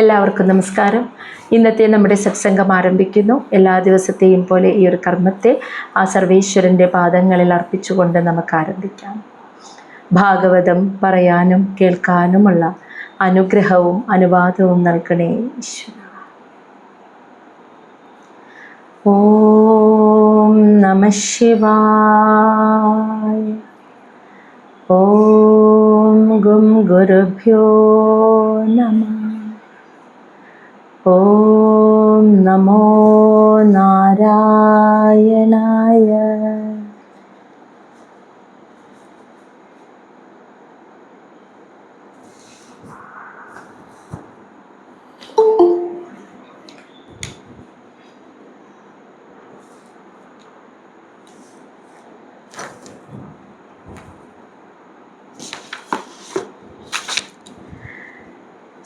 എല്ലാവർക്കും നമസ്കാരം. ഇന്നത്തെ നമ്മുടെ സത്സംഗം ആരംഭിക്കുന്നു. എല്ലാ ദിവസത്തെയും പോലെ ഈ ഒരു കർമ്മത്തെ ആ സർവേശ്വരൻ്റെ പാദങ്ങളിൽ അർപ്പിച്ചുകൊണ്ട് നമുക്ക് ആരംഭിക്കാം. ഭാഗവതം പറയാനും കേൾക്കാനുമുള്ള അനുഗ്രഹവും അനുവാദവും നൽകണേ ഈശ്വര. ഓം നമഃ ശിവായ. ഓം ഗും ഗുരുഭ്യോ നമഃ. ഓം നമോ നാരായണായ.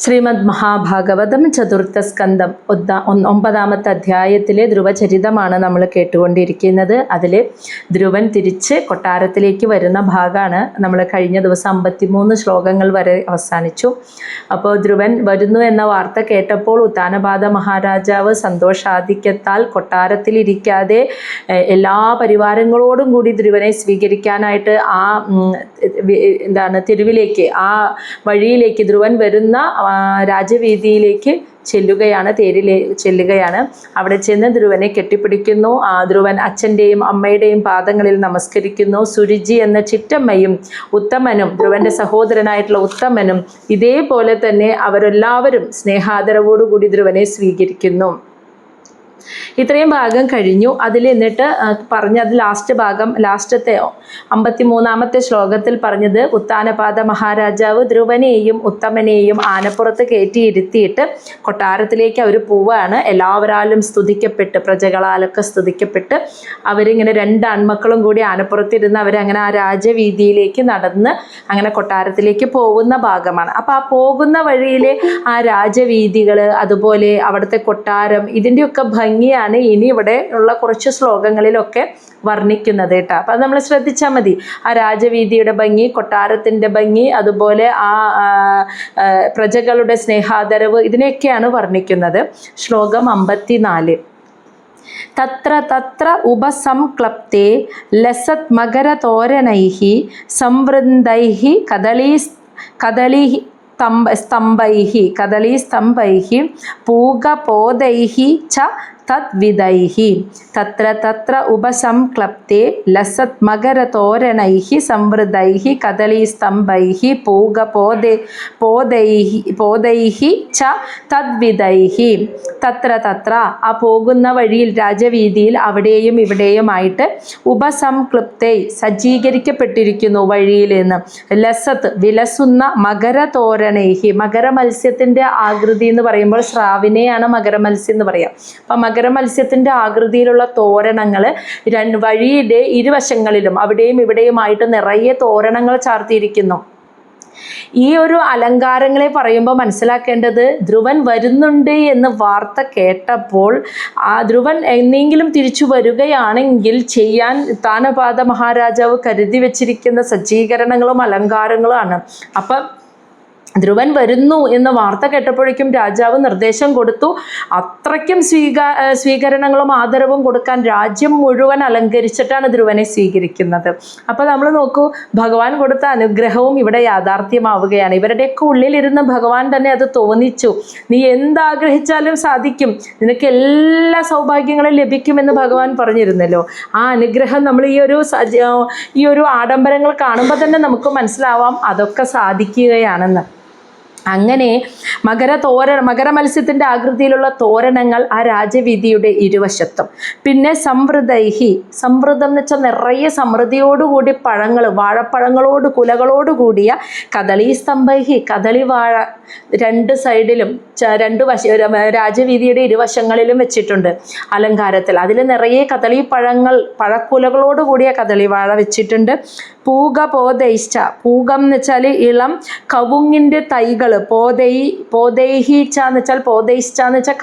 ശ്രീമദ് മഹാഭാഗവതം ചതുർത്ഥ സ്കന്ധം 9ാമത്തെ അധ്യായത്തിലെ ധ്രുവചരിതമാണ് നമ്മൾ കേട്ടുകൊണ്ടിരിക്കുന്നത്. അതിൽ ധ്രുവൻ തിരിച്ച് കൊട്ടാരത്തിലേക്ക് വരുന്ന ഭാഗമാണ്. നമ്മൾ കഴിഞ്ഞ ദിവസം 53 ശ്ലോകങ്ങൾ വരെ അവസാനിച്ചു. അപ്പോൾ ധ്രുവൻ വരുന്നു എന്ന വാർത്ത കേട്ടപ്പോൾ ഉത്താനപാദ മഹാരാജാവ് സന്തോഷാധിക്യത്താൽ കൊട്ടാരത്തിലിരിക്കാതെ എല്ലാ പരിവാരങ്ങളോടും കൂടി ധ്രുവനെ സ്വീകരിക്കാനായിട്ട് തെരുവിലേക്ക്, ആ വഴിയിലേക്ക്, ധ്രുവൻ വരുന്ന രാജവീതിയിലേക്ക് ചെല്ലുകയാണ്. അവിടെ ചെന്ന് ധ്രുവനെ കെട്ടിപ്പിടിക്കുന്നു. ധ്രുവൻ അച്ഛൻ്റെയും അമ്മയുടെയും പാദങ്ങളിൽ നമസ്കരിക്കുന്നു. സുരുചി എന്ന ചിറ്റമ്മയും ഉത്തമനും, ധ്രുവൻ്റെ സഹോദരനായിട്ടുള്ള ഉത്തമനും ഇതേപോലെ തന്നെ അവരെല്ലാവരും സ്നേഹാദരവോടുകൂടി ധ്രുവനെ സ്വീകരിക്കുന്നു. ഇത്രയും ഭാഗം കഴിഞ്ഞു. അതിൽ എന്നിട്ട് പറഞ്ഞത് ലാസ്റ്റത്തെ 53ാമത്തെ ശ്ലോകത്തിൽ പറഞ്ഞത് ഉത്താനപാദ മഹാരാജാവ് ധ്രുവനെയും ഉത്തമനെയും ആനപ്പുറത്ത് കയറ്റിയിരുത്തിയിട്ട് കൊട്ടാരത്തിലേക്ക് അവർ പോവുകയാണ്. എല്ലാവരാലും സ്തുതിക്കപ്പെട്ട്, പ്രജകളാലൊക്കെ സ്തുതിക്കപ്പെട്ട് അവരിങ്ങനെ 2 ആൺമക്കളും കൂടി ആനപ്പുറത്തിരുന്ന് അവരങ്ങനെ ആ രാജവീതിയിലേക്ക് നടന്ന് അങ്ങനെ കൊട്ടാരത്തിലേക്ക് പോകുന്ന ഭാഗമാണ്. അപ്പോൾ ആ പോകുന്ന വഴിയിലെ ആ രാജവീതികൾ, അതുപോലെ അവിടുത്തെ കൊട്ടാരം, ഇതിൻ്റെയൊക്കെ ഭംഗിയാണ് ഇനി ഇവിടെ ഉള്ള കുറച്ച് ശ്ലോകങ്ങളിലൊക്കെ വർണ്ണിക്കുന്നത് കേട്ടോ. അപ്പം അത് നമ്മൾ ശ്രദ്ധിച്ചാൽ മതി. ആ രാജവീതിയുടെ ഭംഗി, കൊട്ടാരത്തിൻ്റെ ഭംഗി, അതുപോലെ ആ പ്രജകളുടെ സ്നേഹാദരവ്, ഇതിനെയൊക്കെയാണ് വർണ്ണിക്കുന്നത്. ശ്ലോകം 54. തത്ര തത്ര ഉപസംക്ലപ്തേ ലസത് മകരതോരണൈഃ സംവൃന്ദൈഃ കദളീസ്തംഭൈഃ പൂഗപോദൈഃ ച തദ്വിദൈഃ. തത്ര തത്ര ഉപസംക്ലപ്തേ ലസത് മകരതോരണൈഃ സംവൃതൈഃ കദളീസ്തംഭൈഃ പൂഗപോദൈഃ ച തദ്വിദൈഃ. തത്ര തത്ര, ആ പോകുന്ന വഴിയിൽ, രാജവീതിയിൽ അവിടെയും ഇവിടെയുമായിട്ട് ഉപസംക്ലിപ്തൈ, സജ്ജീകരിക്കപ്പെട്ടിരിക്കുന്നു വഴിയിൽ നിന്ന്. ലസത്ത്, വിലസുന്ന, മകരതോരണൈഃ, മകരമത്സ്യത്തിൻ്റെ ആകൃതി എന്ന് പറയുമ്പോൾ സ്രാവിനെയാണ് മകരമത്സ്യം എന്ന് പറയാം. അപ്പം മകരമത്സ്യത്തിൻ്റെ ആകൃതിയിലുള്ള തോരണങ്ങൾ വഴിയുടെ ഇരുവശങ്ങളിലും അവിടെയും ഇവിടെയുമായിട്ട് നിറയെ തോരണങ്ങൾ ചാർത്തിയിരിക്കുന്നു. ഈ ഒരു അലങ്കാരങ്ങളെ പറയുമ്പോൾ മനസ്സിലാക്കേണ്ടത്, ധ്രുവൻ വരുന്നുണ്ട് എന്ന് വാർത്ത കേട്ടപ്പോൾ ആ ധ്രുവൻ എന്നെങ്കിലും തിരിച്ചു വരികയാണെങ്കിൽ ചെയ്യാൻ ഉത്താനപാദ മഹാരാജാവ് കരുതി വച്ചിരിക്കുന്ന സജ്ജീകരണങ്ങളും അലങ്കാരങ്ങളുമാണ്. അപ്പം ധ്രുവൻ വരുന്നു എന്ന വാർത്ത കേട്ടപ്പോഴേക്കും രാജാവ് നിർദ്ദേശം കൊടുത്തു. അത്രയ്ക്കും സ്വീകരണങ്ങളും ആദരവും കൊടുക്കാൻ രാജ്യം മുഴുവൻ അലങ്കരിച്ചിട്ടാണ് ധ്രുവനെ സ്വീകരിക്കുന്നത്. അപ്പോൾ നമ്മൾ നോക്കൂ, ഭഗവാൻ കൊടുത്ത അനുഗ്രഹവും ഇവിടെ യാഥാർത്ഥ്യമാവുകയാണ്. ഇവരുടെയൊക്കെ ഉള്ളിലിരുന്ന് ഭഗവാൻ തന്നെ അത് തോന്നിച്ചു. നീ എന്താഗ്രഹിച്ചാലും സാധിക്കും, നിനക്ക് എല്ലാ സൗഭാഗ്യങ്ങളും ലഭിക്കുമെന്ന് ഭഗവാൻ പറഞ്ഞിരുന്നല്ലോ. ആ അനുഗ്രഹം നമ്മൾ ഈ ഒരു ആഡംബരങ്ങൾ കാണുമ്പോൾ തന്നെ നമുക്ക് മനസ്സിലാവാം അതൊക്കെ സാധിക്കുകയാണെന്ന്. അങ്ങനെ മകരമത്സ്യത്തിൻ്റെ ആകൃതിയിലുള്ള തോരണങ്ങൾ ആ രാജവീതിയുടെ ഇരുവശത്തും. പിന്നെ സംവൃതൈഹി, സംവൃതം എന്ന് വെച്ചാൽ നിറയെ സമൃദ്ധിയോടുകൂടി പഴങ്ങൾ, വാഴപ്പഴങ്ങളോട് കുലകളോട് കൂടിയ കദളീസ്തംഭൈഹി, കദളിവാഴ 2 സൈഡിലും രാജവീതിയുടെ ഇരുവശങ്ങളിലും വെച്ചിട്ടുണ്ട് അലങ്കാരത്തിൽ. അതിൽ നിറയെ കദളിപ്പഴങ്ങൾ, പഴക്കുലകളോട് കൂടിയ കദളിവാഴ വെച്ചിട്ടുണ്ട്. പൂഗപോദൈശ്ച, പൂഗം എന്ന് വെച്ചാൽ ഇളം കവുങ്ങിൻ്റെ തൈകൾ, പോദൈഹിച്ച എന്ന് വെച്ചാൽ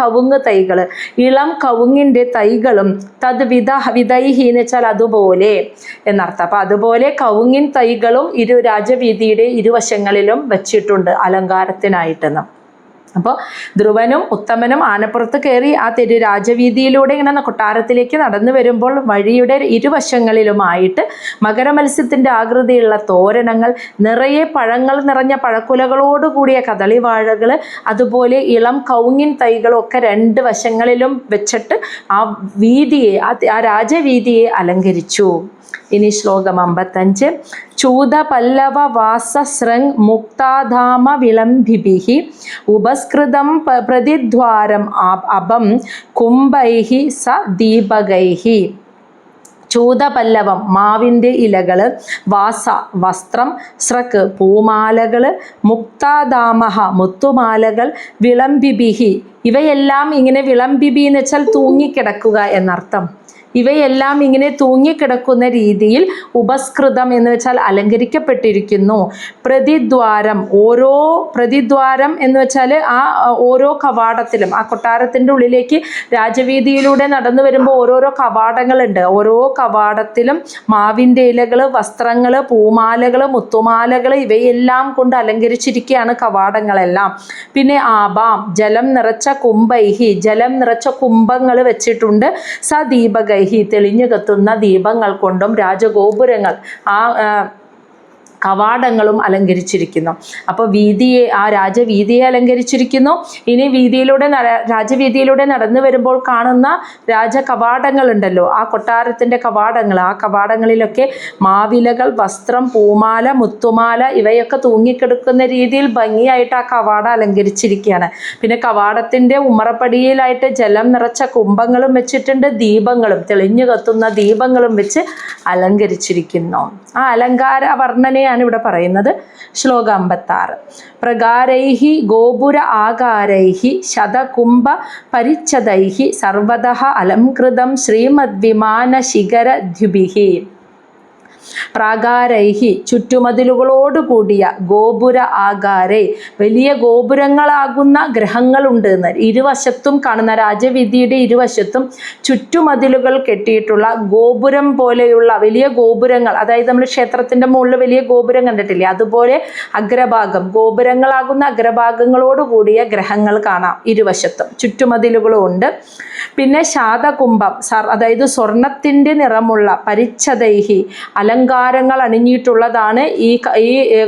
കവുങ്ങ് തൈകൾ, ഇളം കവുങ്ങിൻ്റെ തൈകളും, വിദൈഹി എന്ന് വെച്ചാൽ അതുപോലെ എന്നർത്ഥം. അപ്പം അതുപോലെ കവുങ്ങിൻ തൈകളും രാജവീതിയുടെ ഇരുവശങ്ങളിലും വച്ചിട്ടുണ്ട് അലങ്കാരത്തിനായിട്ടെന്ന്. അപ്പോൾ ധ്രുവനും ഉത്തമനും ആനപ്പുറത്ത് കയറി ആ രാജവീതിയിലൂടെ ഇങ്ങനെ കൊട്ടാരത്തിലേക്ക് നടന്നു വരുമ്പോൾ വഴിയുടെ ഇരുവശങ്ങളിലുമായിട്ട് മകരമത്സ്യത്തിൻ്റെ ആകൃതിയുള്ള തോരണങ്ങൾ, നിറയെ പഴങ്ങൾ നിറഞ്ഞ പഴക്കുലകളോടുകൂടിയ കദളിവാഴകൾ, അതുപോലെ ഇളം കൗങ്ങിൻ തൈകളും ഒക്കെ രണ്ട് വശങ്ങളിലും വെച്ചിട്ട് ആ വീതിയെ, ആ രാജവീതിയെ അലങ്കരിച്ചു. ഇനി ശ്ലോകം 55. ചൂതപല്ലവ വാസസ്രങ് മുക്താധാമ വിളംബിഭിഃ ഉപസ്കൃതം പ്രതിദ്വാരം അഭം കുംഭൈഃ സ ദീപകൈഃ. ചൂതപല്ലവം മാവിൻ്റെ ഇലകൾ, വാസ വസ്ത്രം, സ്രക് പൂമാലകൾ, മുക്താദാമഹ മുത്തുമാലകൾ, വിളംബിഭിഃ ഇവയെല്ലാം ഇങ്ങനെ, വിളംബിഭി എന്ന് വെച്ചാൽ തൂങ്ങിക്കിടക്കുക എന്നർത്ഥം. ഇവയെല്ലാം ഇങ്ങനെ തൂങ്ങിക്കിടക്കുന്ന രീതിയിൽ ഉപസ്കൃതം എന്ന് വെച്ചാൽ അലങ്കരിക്കപ്പെട്ടിരിക്കുന്നു. പ്രതിദ്വാരം, ഓരോ പ്രതിദ്വാരം എന്ന് വെച്ചാൽ ആ ഓരോ കവാടത്തിലും, ആ കൊട്ടാരത്തിൻ്റെ ഉള്ളിലേക്ക് രാജവീതിയിലൂടെ നടന്നു വരുമ്പോൾ ഓരോരോ കവാടങ്ങളുണ്ട്. ഓരോ കവാടത്തിലും മാവിൻ്റെ ഇലകൾ, വസ്ത്രങ്ങൾ, പൂമാലകൾ, മുത്തുമാലകൾ ഇവയെല്ലാം കൊണ്ട് അലങ്കരിച്ചിരിക്കുകയാണ് കവാടങ്ങളെല്ലാം. പിന്നെ ആബാം, ജലം നിറച്ച കുംഭൈഹി, ജലം നിറച്ച കുംഭങ്ങൾ വെച്ചിട്ടുണ്ട്. സ ദീപകൈ, തെളിഞ്ഞു കത്തുന്ന ദീപങ്ങൾ കൊണ്ടും രാജഗോപുരങ്ങൾ, ആ കവാടങ്ങളും അലങ്കരിച്ചിരിക്കുന്നു. അപ്പോൾ വീതിയെ, ആ രാജവീതിയെ അലങ്കരിച്ചിരിക്കുന്നു. ഇനി രാജവീതിയിലൂടെ നടന്നു വരുമ്പോൾ കാണുന്ന രാജകവാടങ്ങളുണ്ടല്ലോ, ആ കൊട്ടാരത്തിൻ്റെ കവാടങ്ങൾ, ആ കവാടങ്ങളിലൊക്കെ മാവിലകൾ, വസ്ത്രം, പൂമാല, മുത്തുമാല ഇവയൊക്കെ തൂങ്ങിക്കിടക്കുന്ന രീതിയിൽ ഭംഗിയായിട്ട് ആ കവാടം അലങ്കരിച്ചിരിക്കുകയാണ്. പിന്നെ കവാടത്തിൻ്റെ ഉമ്മറപ്പടിയിലായിട്ട് ജലം നിറച്ച കുംഭങ്ങളും വെച്ചിട്ടുണ്ട്, ദീപങ്ങളും, തെളിഞ്ഞു കത്തുന്ന ദീപങ്ങളും വെച്ച് അലങ്കരിച്ചിരിക്കുന്നു. ആ അലങ്കാര വർണ്ണനയാണ് ഇവിടെ പറയുന്നത്. ശ്ലോകം 56. പ്രകാരൈഹി ഗോപുര ആകാരൈഹി ശതകുംഭ പരിച്ഛദൈഹി സർവതഃ അലംകൃതം ശ്രീമദ്വിമാന ശിഖരദ്യുഭിഃ. പ്രാകാരൈഹി ചുറ്റുമതിലുകളോടുകൂടിയ, ഗോപുര ആകാരേ വലിയ ഗോപുരങ്ങളാകുന്ന ഗ്രഹങ്ങളുണ്ട് എന്ന്. ഇരുവശത്തും കാണുന്ന രാജവീതിയുടെ ഇരുവശത്തും ചുറ്റുമതിലുകൾ കെട്ടിയിട്ടുള്ള ഗോപുരം പോലെയുള്ള വലിയ ഗോപുരങ്ങൾ, അതായത് നമ്മൾ ക്ഷേത്രത്തിൻ്റെ മുകളിൽ വലിയ ഗോപുരം കണ്ടിട്ടില്ലേ, അതുപോലെ അഗ്രഭാഗം, ഗോപുരങ്ങളാകുന്ന അഗ്രഭാഗങ്ങളോടുകൂടിയ ഗ്രഹങ്ങൾ കാണാം ഇരുവശത്തും, ചുറ്റുമതിലുകളും ഉണ്ട്. പിന്നെ ശാതകുംഭം, അതായത് സ്വർണത്തിൻ്റെ നിറമുള്ള, പരിച്ഛദൈഹി അലങ്കാരങ്ങൾ അണിഞ്ഞിട്ടുള്ളതാണ് ഈ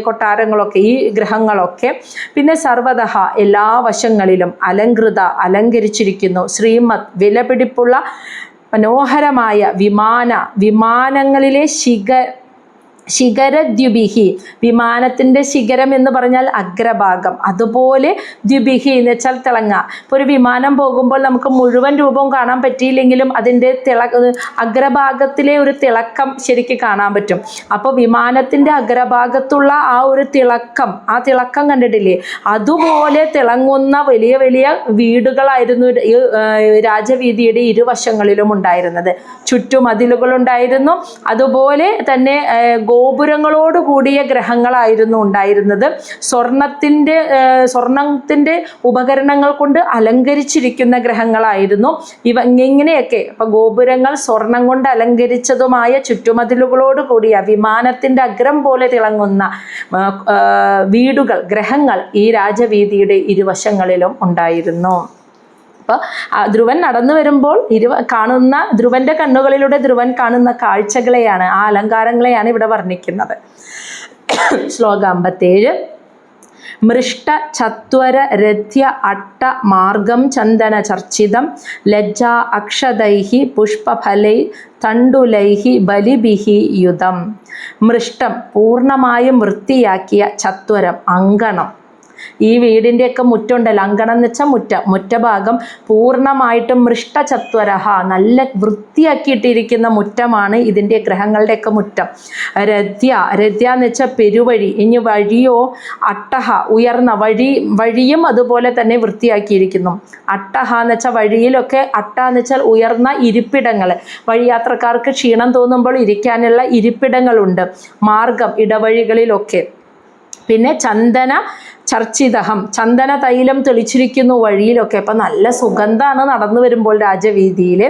കൊട്ടാരങ്ങളൊക്കെ, ഈ ഗ്രഹങ്ങളൊക്കെ. പിന്നെ സർവതഃ എല്ലാ വശങ്ങളിലും അലങ്കരിച്ചിരിക്കുന്നു. ശ്രീമത് വിലപിടിപ്പുള്ള മനോഹരമായ വിമാനങ്ങളിലെ ശിഖരദ്യുഭിഃ, വിമാനത്തിൻ്റെ ശിഖരം എന്ന് പറഞ്ഞാൽ അഗ്രഭാഗം, അതുപോലെ ദ്യുഭിഃ എന്ന് വെച്ചാൽ തിളങ്ങ. ഇപ്പോൾ ഒരു വിമാനം പോകുമ്പോൾ നമുക്ക് മുഴുവൻ രൂപവും കാണാൻ പറ്റിയില്ലെങ്കിലും അതിൻ്റെ അഗ്രഭാഗത്തിലെ ഒരു തിളക്കം ശരിക്കും കാണാൻ പറ്റും. അപ്പോൾ വിമാനത്തിൻ്റെ അഗ്രഭാഗത്തുള്ള ആ ഒരു തിളക്കം, ആ തിളക്കം കണ്ടിട്ടില്ലേ, അതുപോലെ തിളങ്ങുന്ന വലിയ വലിയ വീടുകളായിരുന്നു ഈ രാജവീതിയുടെ ഇരുവശങ്ങളിലും ഉണ്ടായിരുന്നത്. ചുറ്റുമതിലുകളുണ്ടായിരുന്നു, അതുപോലെ തന്നെ ഗോപുരങ്ങളോട് കൂടിയ ഗ്രഹങ്ങളായിരുന്നു ഉണ്ടായിരുന്നത്. സ്വർണത്തിൻ്റെ ഉപകരണങ്ങൾ കൊണ്ട് അലങ്കരിച്ചിരിക്കുന്ന ഗ്രഹങ്ങളായിരുന്നു ഇങ്ങനെയൊക്കെ. അപ്പം ഗോപുരങ്ങൾ സ്വർണം കൊണ്ട് അലങ്കരിച്ചതുമായ ചുറ്റുമതിലുകളോട് കൂടിയ വിമാനത്തിൻ്റെ അഗ്രം പോലെ തിളങ്ങുന്ന വീടുകൾ, ഗ്രഹങ്ങൾ ഈ രാജവീതിയുടെ ഇരുവശങ്ങളിലും ഉണ്ടായിരുന്നു. അപ്പോൾ ധ്രുവൻ നടന്നു വരുമ്പോൾ കാണുന്ന ധ്രുവൻ്റെ കണ്ണുകളിലൂടെ ധ്രുവൻ കാണുന്ന കാഴ്ചകളെയാണ്, ആ അലങ്കാരങ്ങളെയാണ് ഇവിടെ വർണ്ണിക്കുന്നത്. ശ്ലോകം 57. മൃഷ്ട ചത്വര രഥ്യ അട്ട മാർഗം ചന്ദന ചർച്ചിതം ലജ്ജാ അക്ഷതൈഹി പുഷ്പഫലൈ തണ്ടുലൈഹി ബലിഭിഹി യുതം. മൃഷ്ടം പൂർണ്ണമായും വൃത്തിയാക്കിയ, ചത്വരം അങ്കണം, ഈ വീടിൻ്റെയൊക്കെ മുറ്റുണ്ടല്ലോ, അങ്കണം എന്ന് വെച്ചാൽ മുറ്റഭാഗം പൂർണ്ണമായിട്ടും മൃഷ്ടചത്വരഹ, നല്ല വൃത്തിയാക്കിയിട്ടിരിക്കുന്ന മുറ്റമാണ് ഇതിൻ്റെ ഗ്രഹങ്ങളുടെയൊക്കെ മുറ്റം. രഥ്യ എന്ന് വെച്ചാൽ പെരുവഴി, ഇനി വഴിയോ, അട്ടഹ ഉയർന്ന വഴിയും അതുപോലെ തന്നെ വൃത്തിയാക്കിയിരിക്കുന്നു. അട്ടഹ എന്ന് വെച്ചാൽ വഴിയിലൊക്കെ, അട്ട എന്ന് വെച്ചാൽ ഉയർന്ന ഇരിപ്പിടങ്ങൾ, വഴിയാത്രക്കാർക്ക് ക്ഷീണം തോന്നുമ്പോൾ ഇരിക്കാനുള്ള ഇരിപ്പിടങ്ങളുണ്ട്. മാർഗം ഇടവഴികളിലൊക്കെ. പിന്നെ ചന്ദന ചർച്ചിതഹം, ചന്ദന തൈലം തെളിച്ചിരിക്കുന്നു വഴിയിലൊക്കെ. അപ്പം നല്ല സുഗന്ധമാണ് നടന്നു വരുമ്പോൾ രാജവീതിയിൽ.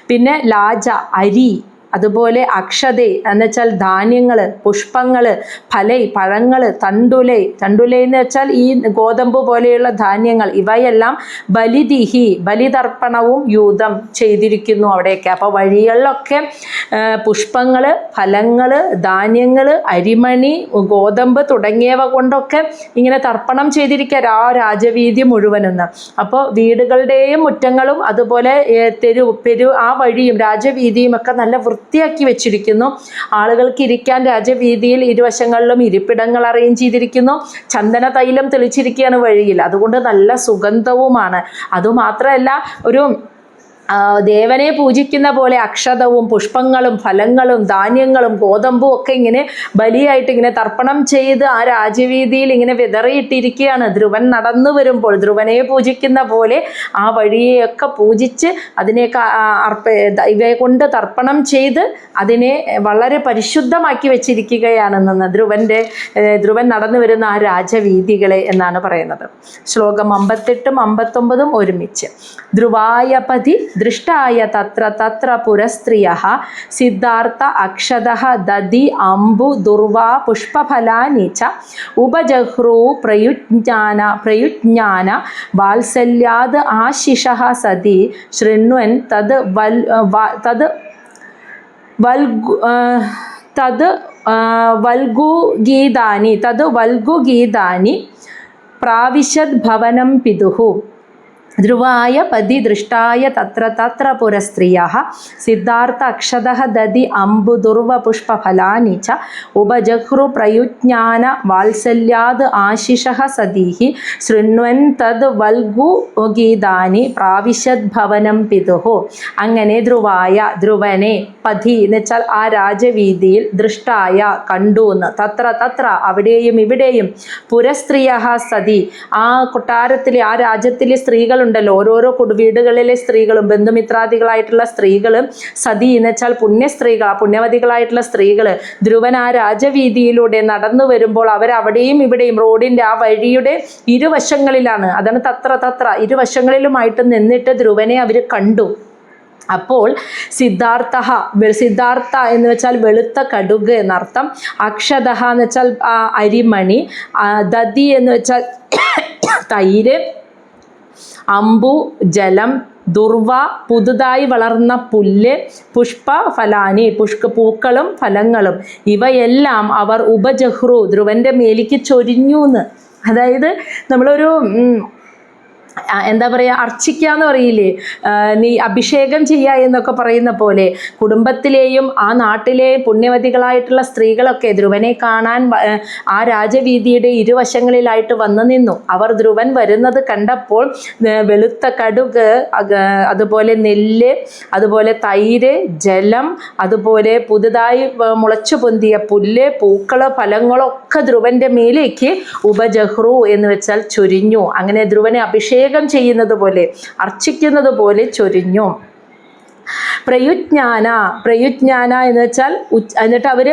പിന്നെ ലാജ അരി, അതുപോലെ അക്ഷതേ എന്നുവെച്ചാൽ ധാന്യങ്ങൾ, പുഷ്പങ്ങൾ, ഫലൈ പഴങ്ങൾ, തണ്ടുലൈ എന്ന് വെച്ചാൽ ഈ ഗോതമ്പ് പോലെയുള്ള ധാന്യങ്ങൾ, ഇവയെല്ലാം ബലിദിഹി ബലിതർപ്പണവും യൂതം ചെയ്തിരിക്കുന്നു അവിടെയൊക്കെ. അപ്പോൾ വഴികളിലൊക്കെ പുഷ്പങ്ങൾ, ഫലങ്ങൾ, ധാന്യങ്ങൾ, അരിമണി, ഗോതമ്പ് തുടങ്ങിയവ കൊണ്ടൊക്കെ ഇങ്ങനെ തർപ്പണം ചെയ്തിരിക്കുക ആ രാജവീതി മുഴുവനെന്ന്. അപ്പോൾ വീടുകളുടെയും മുറ്റങ്ങളും അതുപോലെ ആ വഴിയും രാജവീതിയും ഒക്കെ നല്ല വൃത്തിയാക്കി വെച്ചിരിക്കുന്നു. ആളുകൾക്ക് ഇരിക്കാൻ രാജവീതിയിൽ ഇരുവശങ്ങളിലും ഇരിപ്പിടങ്ങൾ അറേഞ്ച് ചെയ്തിരിക്കുന്നു. ചന്ദന തൈലം തെളിച്ചിരിക്കുകയാണ് വഴിയിൽ, അതുകൊണ്ട് നല്ല സുഗന്ധവുമാണ്. അതുമാത്രമല്ല, ഒരു ദേവനെ പൂജിക്കുന്ന പോലെ അക്ഷതവും പുഷ്പങ്ങളും ഫലങ്ങളും ധാന്യങ്ങളും ഗോതമ്പും ഒക്കെ ഇങ്ങനെ ബലിയായിട്ട് ഇങ്ങനെ തർപ്പണം ചെയ്ത് ആ രാജവീതിയിൽ ഇങ്ങനെ വിതറിയിട്ടിരിക്കുകയാണ്. ധ്രുവൻ നടന്നു വരുമ്പോൾ ധ്രുവനെ പൂജിക്കുന്ന പോലെ ആ വഴിയെയൊക്കെ പൂജിച്ച് അതിനെയൊക്കെ ഇവയെ കൊണ്ട് തർപ്പണം ചെയ്ത് അതിനെ വളരെ പരിശുദ്ധമാക്കി വെച്ചിരിക്കുകയാണെന്ന് ധ്രുവൻ നടന്നു വരുന്ന ആ രാജവീതികളെ എന്നാണ് പറയുന്നത്. ശ്ലോകം 58 59 ഒരുമിച്ച്. ധ്രുവായപതി ദൃഷ്ടായ തത്ര തത്ര പുരസ്ത്രിയഃ സിദ്ധാർത്ഥ അക്ഷതഃ ദദി അംബു ദുർവാ പുഷ്പഫലാനി ച ഉപജഹ്രു പ്രയുജ്ഞാന വാത്സല്യാത് ആശിഷഃ സതി ശൃണ്വൻ വൽഗുഗീതാനി പ്രാവിശദ് ഭവനം പിതുഃ. ധ്രുവായ പതി ദൃഷ്ടായ തത്ര തത്ര പുരസ്ത്രിയഃ സിദ്ധാർത്ഥ അക്ഷതഃ ദദി അംബു ദുർവ പുഷ്പഫലാനി ച ഉപജഹ്രു പ്രയുജ്ഞാന വാത്സല്യാത് ആശിഷഃ സതീഃ ശൃണ്വൻ തദ് വൽഗുഗീതാനി പ്രാവിശദ് ഭവനം പിതുഃ. അങ്ങനെ ധ്രുവനെ പതി എന്ന് വെച്ചാൽ ആ രാജവീതിയിൽ, ദൃഷ്ടായ കണ്ടു എന്ന്, തത്ര അവിടെയും ഇവിടെയും, പുരസ്ത്രീയഃ സതി ആ കൊട്ടാരത്തിലെ ആ രാജ്യത്തിലെ സ്ത്രീകൾ ഉണ്ടല്ലോ, ഓരോരോ വീടുകളിലെ സ്ത്രീകളും ബന്ധുമിത്രാദികളായിട്ടുള്ള സ്ത്രീകളും, സതി എന്ന് വെച്ചാൽ പുണ്യസ്ത്രീകൾ, ആ പുണ്യവതികളായിട്ടുള്ള സ്ത്രീകൾ ധ്രുവൻ ആ രാജവീതിയിലൂടെ നടന്നു വരുമ്പോൾ അവരവിടെയും ഇവിടെയും റോഡിൻ്റെ ആ വഴിയുടെ ഇരുവശങ്ങളിലാണ്. അതാണ് തത്ര ഇരുവശങ്ങളിലുമായിട്ട് നിന്നിട്ട് ധ്രുവനെ അവർ കണ്ടു. അപ്പോൾ സിദ്ധാർത്ഥ എന്ന് വെച്ചാൽ വെളുത്ത കടുക് എന്നർത്ഥം, അക്ഷതഃ എന്ന് വെച്ചാൽ അരിമണി, ദതി എന്ന് വെച്ചാൽ തൈര്, അമ്പു ജലം, ദുർവ പുതുതായി വളർന്ന പുല്ല്, പുഷ്പഫലാനി പൂക്കളും ഫലങ്ങളും, ഇവയെല്ലാം അവർ ഉപജഹ്രു ധ്രുവൻ്റെ മേലേക്ക് ചൊരിഞ്ഞു എന്ന്. അതായത് നമ്മളൊരു എന്താ പറയുക, അർച്ചിക്കുക എന്ന് പറയില്ലേ, നീ അഭിഷേകം ചെയ്യുക എന്നൊക്കെ പറയുന്ന പോലെ കുടുംബത്തിലെയും ആ നാട്ടിലെ പുണ്യവതികളായിട്ടുള്ള സ്ത്രീകളൊക്കെ ധ്രുവനെ കാണാൻ ആ രാജവീതിയുടെ ഇരുവശങ്ങളിലായിട്ട് വന്നു നിന്നു. അവർ ധ്രുവൻ വരുന്നത് കണ്ടപ്പോൾ വെളുത്ത കടുക്, അതുപോലെ നെല്ല്, അതുപോലെ തൈര്, ജലം, അതുപോലെ പുതുതായി മുളച്ചു പൊന്തിയ പുല്ല്, പൂക്കള്, ഫലങ്ങളൊക്കെ ധ്രുവൻ്റെ മേലേക്ക് ഉപജഹ്രു എന്ന് വെച്ചാൽ ചൊരിഞ്ഞു. അങ്ങനെ ധ്രുവനെ അഭിഷേകം ചെയ്യുന്നത് പോലെ, അർച്ചിക്കുന്നത് പോലെ ചൊരിഞ്ഞു. പ്രയുജ്ഞാന എന്ന് വെച്ചാൽ എന്നിട്ട് അവർ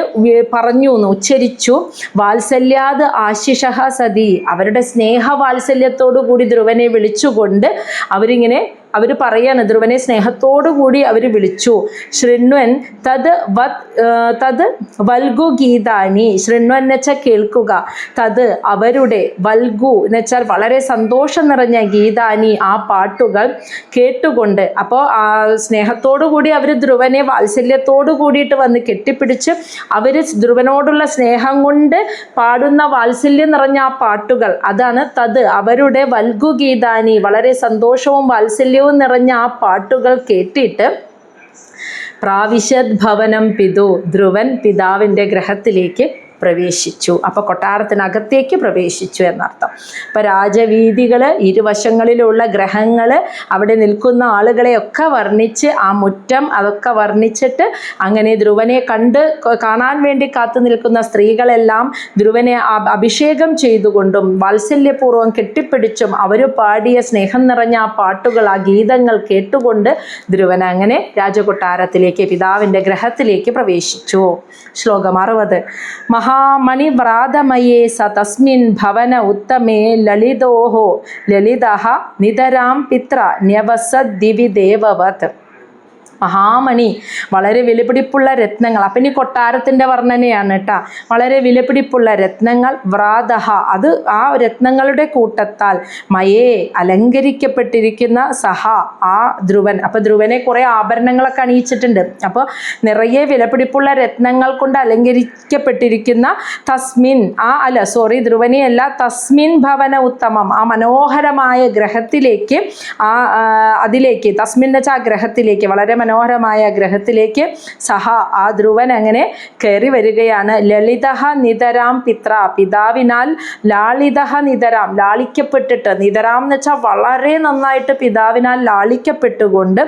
പറഞ്ഞു എന്ന് ഉച്ചരിച്ചു. വാത്സല്യാത് ആശിഷഃ സതി അവരുടെ സ്നേഹവാത്സല്യത്തോടു കൂടി ധ്രുവനെ വിളിച്ചുകൊണ്ട് അവർ പറയാണ്, ധ്രുവനെ സ്നേഹത്തോടു കൂടി അവർ വിളിച്ചു. ശൃണ്വൻ തത് വൽഗുഗീതാനി, ശൃണ്വൻ എന്ന് വെച്ചാൽ കേൾക്കുക, തത് അവരുടെ, വൽഗു എന്ന് വെച്ചാൽ വളരെ സന്തോഷം നിറഞ്ഞ, ഗീതാനി ആ പാട്ടുകൾ കേട്ടുകൊണ്ട്. അപ്പോൾ ആ സ്നേഹത്തോടു കൂടി അവർ ധ്രുവനെ വാത്സല്യത്തോടു കൂടിയിട്ട് വന്ന് കെട്ടിപ്പിടിച്ച് അവർ ധ്രുവനോടുള്ള സ്നേഹം കൊണ്ട് പാടുന്ന വാത്സല്യം നിറഞ്ഞ ആ പാട്ടുകൾ, അതാണ് തത് അവരുടെ വൽഗുഗീതാനി വളരെ സന്തോഷവും വാത്സല്യവും നിറഞ്ഞ ആ പാട്ടുകൾ കേട്ടിട്ട് പ്രാവിശദ് ഭവനം പിതു ധ്രുവൻ പിതാവിൻ്റെ ഗ്രഹത്തിലേക്ക് പ്രവേശിച്ചു. അപ്പോൾ കൊട്ടാരത്തിനകത്തേക്ക് പ്രവേശിച്ചു എന്നർത്ഥം. അപ്പോൾ രാജവീതികൾ, ഇരുവശങ്ങളിലുള്ള ഗ്രഹങ്ങൾ, അവിടെ നിൽക്കുന്ന ആളുകളെയൊക്കെ വർണ്ണിച്ച് ആ മുറ്റം അതൊക്കെ വർണ്ണിച്ചിട്ട് അങ്ങനെ ധ്രുവനെ കാണാൻ വേണ്ടി കാത്തു നിൽക്കുന്ന സ്ത്രീകളെല്ലാം ധ്രുവനെ അഭിഷേകം ചെയ്തുകൊണ്ടും വാത്സല്യപൂർവ്വം കെട്ടിപ്പിടിച്ചും അവർ പാടിയ സ്നേഹം നിറഞ്ഞ ആ പാട്ടുകൾ, ആ ഗീതങ്ങൾ കേട്ടുകൊണ്ട് ധ്രുവൻ അങ്ങനെ രാജകൊട്ടാരത്തിലേക്ക്, പിതാവിൻ്റെ ഗ്രഹത്തിലേക്ക് പ്രവേശിച്ചു. ശ്ലോകം 60. മഹാമണിവ്രാതമയേ സ തസ്മിൻ ഭവന ഉത്തമേ ലളിതഃ നിതരാം പിത്ര ന്യവസദ് ദിവി ദേവവത്. മഹാമണി, വളരെ വിലപിടിപ്പുള്ള രത്നങ്ങൾ. അപ്പം ഇനി കൊട്ടാരത്തിൻ്റെ വർണ്ണനയാണ് കേട്ടോ. വളരെ വിലപിടിപ്പുള്ള രത്നങ്ങൾ. വ്രാതഹ, അത് ആ രത്നങ്ങളുടെ കൂട്ടത്താൽ മയേ അലങ്കരിക്കപ്പെട്ടിരിക്കുന്ന സഹ, ആ ധ്രുവൻ. അപ്പോൾ ധ്രുവനെ കുറേ ആഭരണങ്ങളൊക്കെ അണിയിച്ചിട്ടുണ്ട്. അപ്പോൾ നിറയെ വിലപിടിപ്പുള്ള രത്നങ്ങൾ കൊണ്ട് അലങ്കരിക്കപ്പെട്ടിരിക്കുന്ന തസ്മിൻ, ധ്രുവനെയല്ല, തസ്മിൻ ഭവന ഉത്തമം, ആ മനോഹരമായ ഗ്രഹത്തിലേക്ക്, അതിലേക്ക്, തസ്മിൻ എന്ന് വെച്ചാൽ ആ ഗ്രഹത്തിലേക്ക്, വളരെ മനോഹരമായ ഗ്രഹത്തിലേക്ക് സഹ, ആ ധ്രുവൻ അങ്ങനെ കയറി വരികയാണ്. ലളിതഹ നിതരാം പിത്ര, പിതാവിനാൽ ലാളിതഹ നിതരാം, ലാളിക്കപ്പെട്ടിട്ട്, നിതരാം എന്ന് വെച്ചാൽ വളരെ നന്നായിട്ട് പിതാവിനാൽ ലാളിക്കപ്പെട്ടുകൊണ്ട്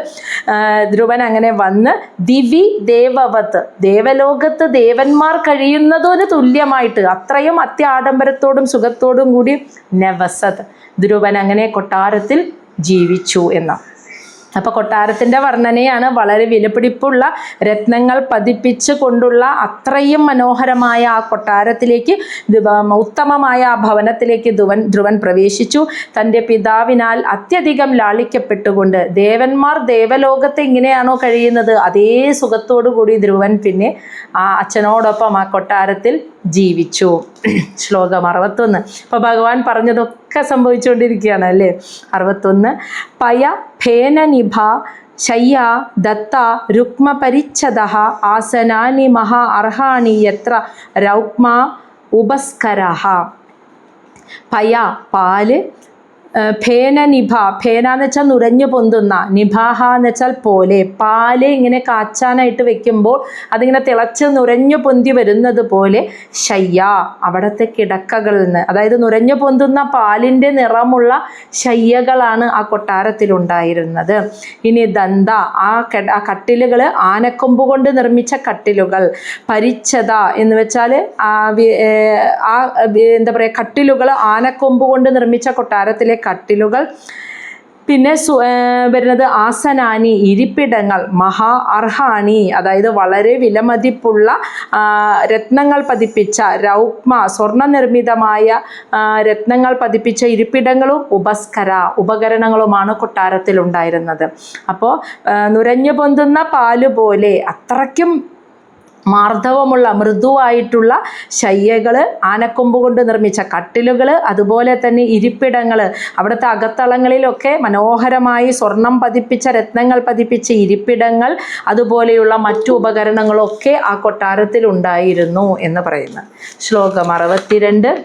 ധ്രുവൻ അങ്ങനെ വന്ന് ദിവി ദേവവത്, ദേവലോകത്ത് ദേവന്മാർ കഴിയുന്നതിന് തുല്യമായിട്ട്, അത്രയും അത്യാഡംബരത്തോടും സുഖത്തോടും കൂടി നവസത്, ധ്രുവൻ അങ്ങനെ കൊട്ടാരത്തിൽ ജീവിച്ചു എന്ന. അപ്പോൾ കൊട്ടാരത്തിൻ്റെ വർണ്ണനയാണ്. വളരെ വിലപിടിപ്പുള്ള രത്നങ്ങൾ പതിപ്പിച്ച് കൊണ്ടുള്ള അത്രയും മനോഹരമായ ആ കൊട്ടാരത്തിലേക്ക്, ഉത്തമമായ ആ ഭവനത്തിലേക്ക് ധ്രുവൻ പ്രവേശിച്ചു. തൻ്റെ പിതാവിനാൽ അത്യധികം ലാളിക്കപ്പെട്ടുകൊണ്ട്, ദേവന്മാർ ദേവലോകത്ത് എങ്ങനെയാണോ കഴിയുന്നത് അതേ സുഖത്തോടു കൂടി ധ്രുവൻ പിന്നെ ആ അച്ഛനോടൊപ്പം ആ കൊട്ടാരത്തിൽ ജീവിച്ചു. ശ്ലോകം 61. അപ്പോൾ ഭഗവാൻ പറഞ്ഞതൊക്കെ സംഭവിച്ചുകൊണ്ടിരിക്കുകയാണ് അല്ലേ. 61. പയ ഫേനനിഭ ശയ്യ ദത്ത രുക്മ പരിച്ഛദ ആസനാനി മഹാ അർഹാണി യത്ര രൗക്മ ഉപസ്കരഃ. പയ, പാല്, ഫേനനിഭ, ഫേന എന്ന് വെച്ചാൽ നുരഞ്ഞു പൊന്തുന്ന, നിഭാഹ എന്ന് വെച്ചാൽ പോലെ, പാല് ഇങ്ങനെ കാച്ചാനായിട്ട് വെക്കുമ്പോൾ അതിങ്ങനെ തിളച്ച് നുരഞ്ഞു പൊന്തി വരുന്നത് പോലെ ശയ്യ, അവിടുത്തെ കിടക്കകളിൽ നിന്ന്, അതായത് നുരഞ്ഞു പൊന്തുന്ന പാലിൻ്റെ നിറമുള്ള ശയ്യകളാണ് ആ കൊട്ടാരത്തിലുണ്ടായിരുന്നത്. ഇനി ദന്ത, ആ കട്ടിലുകൾ ആനക്കൊമ്പ് കൊണ്ട് നിർമ്മിച്ച കട്ടിലുകൾ. പരിച്ഛദ എന്ന് വെച്ചാൽ എന്താ പറയുക, കട്ടിലുകൾ ആനക്കൊമ്പ് കൊണ്ട് നിർമ്മിച്ച കൊട്ടാരത്തിലെ കട്ടിലുകൾ. പിന്നെ വരുന്നത് ആസനാനി, ഇരിപ്പിടങ്ങൾ. മഹാ അർഹാണി, അതായത് വളരെ വിലമതിപ്പുള്ള രത്നങ്ങൾ പതിപ്പിച്ച, രൗക്മ സ്വർണ്ണ നിർമ്മിതമായ രത്നങ്ങൾ പതിപ്പിച്ച ഇരിപ്പിടങ്ങളും ഉപസ്കര ഉപകരണങ്ങളുമാണ് കൊട്ടാരത്തിലുണ്ടായിരുന്നത്. അപ്പോൾ നുരഞ്ഞു പൊന്തുന്ന പാല് പോലെ അത്രയ്ക്കും മാർദ്ദവമുള്ള മൃദുവായിട്ടുള്ള ശയ്യകൾ, ആനക്കൊമ്പ് കൊണ്ട് നിർമ്മിച്ച കട്ടിലുകൾ, അതുപോലെ തന്നെ ഇരിപ്പിടങ്ങൾ. അവിടുത്തെ അകത്തളങ്ങളിലൊക്കെ മനോഹരമായി സ്വർണം പതിപ്പിച്ച, രത്നങ്ങൾ പതിപ്പിച്ച ഇരിപ്പിടങ്ങൾ, അതുപോലെയുള്ള മറ്റു ഉപകരണങ്ങളൊക്കെ ആ കൊട്ടാരത്തിൽ ഉണ്ടായിരുന്നു എന്ന് പറയുന്നു. ശ്ലോകം 62.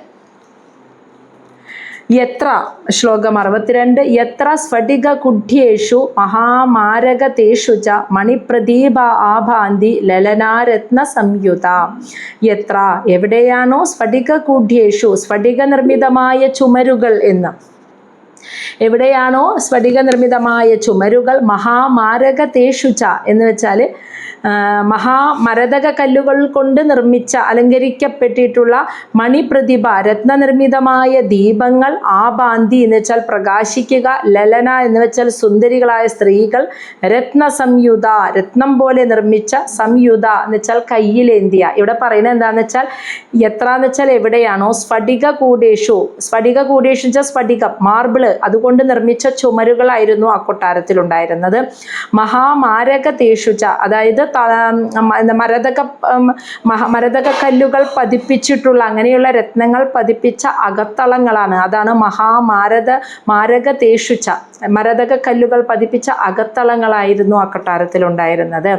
യത്ര, ശ്ലോകം 62. യത്ര സ്ഫടിക കുഢ്യേഷു മഹാമാരകതേഷു ച മണിപ്രദീപ ആഭാന്തി ലലനാരത്ന സംയുത. യത്ര, എവിടെയാണോ, സ്ഫടിക കുഢ്യേഷു, സ്ഫടിക നിർമ്മിതമായ ചുമരുകൾ എന്ന്, എവിടെയാണോ സ്ഫടിക നിർമ്മിതമായ ചുമരുകൾ, മഹാമാരകതേഷു ച എന്ന് വെച്ചാൽ മഹാമരതക കല്ലുകൾ കൊണ്ട് നിർമ്മിച്ച, അലങ്കരിക്കപ്പെട്ടിട്ടുള്ള മണിപ്രതിഭ, രത്നനിർമ്മിതമായ ദീപങ്ങൾ, ആഭാന്തി എന്ന് വെച്ചാൽ പ്രകാശിക്കുക, ലലന എന്ന് വെച്ചാൽ സുന്ദരികളായ സ്ത്രീകൾ, രത്ന സംയുത, രത്നം പോലെ നിർമ്മിച്ച, സംയുത എന്ന് വെച്ചാൽ കയ്യിലേന്തിയ. ഇവിടെ പറയുന്നത് എന്താണെന്ന് വെച്ചാൽ, എത്ര എന്ന് വെച്ചാൽ എവിടെയാണോ, സ്ഫടിക കൂടേഷു, സ്ഫടിക കൂടേഷു വെച്ചാൽ സ്ഫടികം, മാർബിള്, അതുകൊണ്ട് നിർമ്മിച്ച ചുമരുകളായിരുന്നു ആ കൊട്ടാരത്തിലുണ്ടായിരുന്നത്. മഹാമാരകതേഷുച, അതായത് മരതക കല്ലുകൾ പതിപ്പിച്ചിട്ടുള്ള, അങ്ങനെയുള്ള രത്നങ്ങൾ പതിപ്പിച്ച അകത്തളങ്ങളാണ്. അതാണ് മാരകതേഷുച, മരതക കല്ലുകൾ പതിപ്പിച്ച അകത്തളങ്ങളായിരുന്നു ആ കൊട്ടാരത്തിലുണ്ടായിരുന്നത്.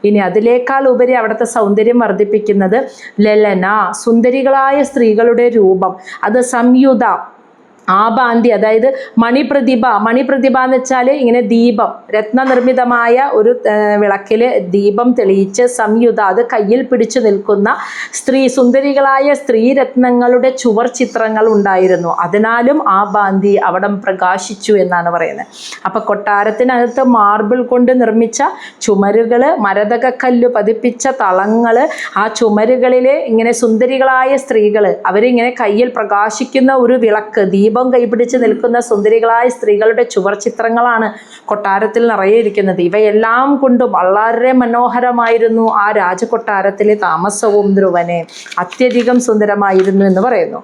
ഇനി അതിലേക്കാൾ ഉപരി അവിടുത്തെ സൗന്ദര്യം വർദ്ധിപ്പിക്കുന്നത് ലലന, സുന്ദരികളായ സ്ത്രീകളുടെ രൂപം, അത് സംയുത, ആഭാന്തി, അതായത് മണിപ്രതിഭ. മണിപ്രതിഭ എന്ന് വെച്ചാൽ ഇങ്ങനെ ദീപം, രത്നനിർമ്മിതമായ ഒരു വിളക്കിൽ ദീപം തെളിയിച്ച്, സംയുത, അത് കയ്യിൽ പിടിച്ചു നിൽക്കുന്ന സുന്ദരികളായ സ്ത്രീരത്നങ്ങളുടെ ചുവർ ചിത്രങ്ങൾ ഉണ്ടായിരുന്നു. അതിനാലും ആഭാന്തി, അവിടം പ്രകാശിച്ചു എന്നാണ് പറയുന്നത്. അപ്പം കൊട്ടാരത്തിനകത്ത് മാർബിൾ കൊണ്ട് നിർമ്മിച്ച ചുമരുകൾ, മരതകക്കല്ല് പതിപ്പിച്ച തളങ്ങൾ, ആ ചുമരുകളിൽ ഇങ്ങനെ സുന്ദരികളായ സ്ത്രീകൾ, അവരിങ്ങനെ കയ്യിൽ പ്രകാശിക്കുന്ന ഒരു വിളക്ക്, ദീപം കൈപിടിച്ച് നിൽക്കുന്ന സുന്ദരികളായ സ്ത്രീകളുടെ ചുവർ ചിത്രങ്ങളാണ് കൊട്ടാരത്തിൽ നിറയെ ഇരിക്കുന്നത്. ഇവയെല്ലാം കൊണ്ട് വളരെ മനോഹരമായിരുന്നു ആ രാജകൊട്ടാരത്തിലെ താമസവും ധ്രുവനെ. അത്യധികം സുന്ദരമായിരുന്നു എന്ന് പറയുന്നു.